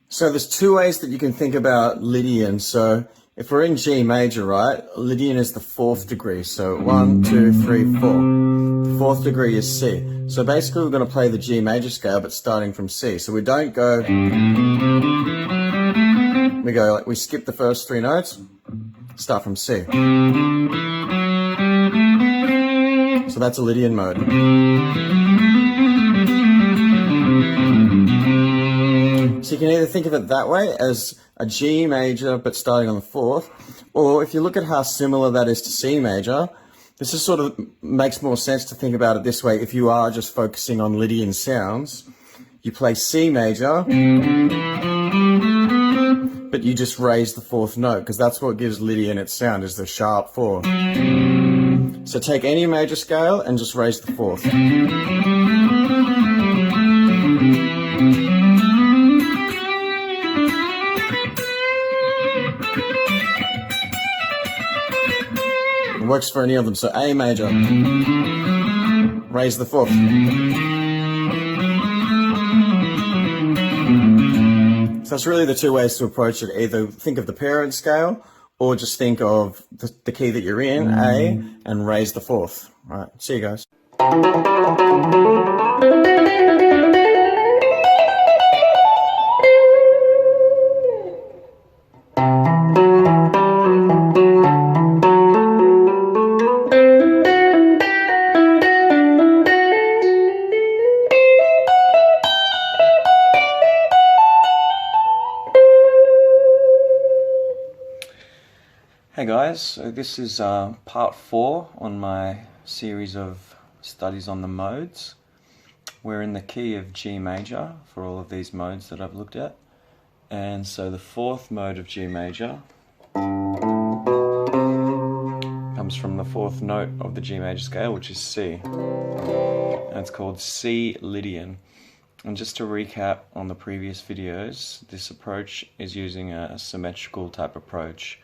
So there's two ways that you can think about Lydian. So if we're in G major, right, Lydian is the fourth degree. So 1, 2, 3, 4. The fourth degree is C. So basically we're going to play the G major scale, but starting from C. So we don't go, we go like, we skip the first three notes, start from C. So that's a Lydian mode. So you can either think of it that way as a G major but starting on the fourth, or if you look at how similar that is to C major, this is sort of makes more sense to think about it this way. If you are just focusing on Lydian sounds, you play C major, but you just raise the fourth note, because that's what gives Lydian its sound, is the sharp four. So take any major scale and just raise the fourth. It works for any of them. So A major, raise the fourth. So that's really the two ways to approach it. Either think of the parent scale, or just think of the key that you're in, A, and raise the fourth. All right, see you guys. Hey guys, so this is part 4 on my series of studies on the modes. We're in the key of G major for all of these modes that I've looked at. And so the fourth mode of G major comes from the fourth note of the G major scale, which is C. And it's called C Lydian. And just to recap on the previous videos, this approach is using a symmetrical type approach,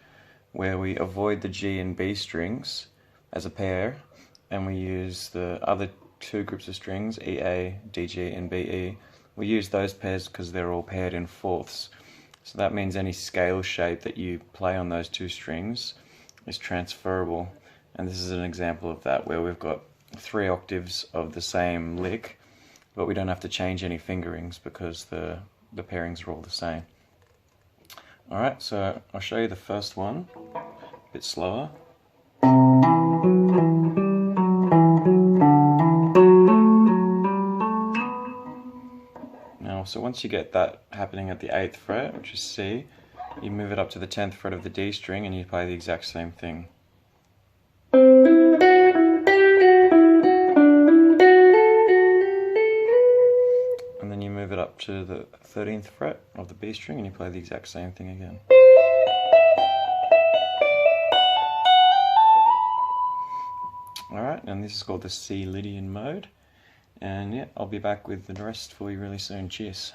where we avoid the G and B strings as a pair, and we use the other two groups of strings, EA, DG, and BE. We use those pairs because they're all paired in fourths. So that means any scale shape that you play on those two strings is transferable. And this is an example of that, where we've got 3 octaves of the same lick, but we don't have to change any fingerings because the pairings are all the same. Alright, so I'll show you the first one, a bit slower. Now, so once you get that happening at the 8th fret, which is C, you move it up to the 10th fret of the D string and you play the exact same thing. And then you move it up to the 13th fret of the B string and you play the exact same thing again. Alright, and this is called the C Lydian mode. And yeah, I'll be back with the rest for you really soon. Cheers.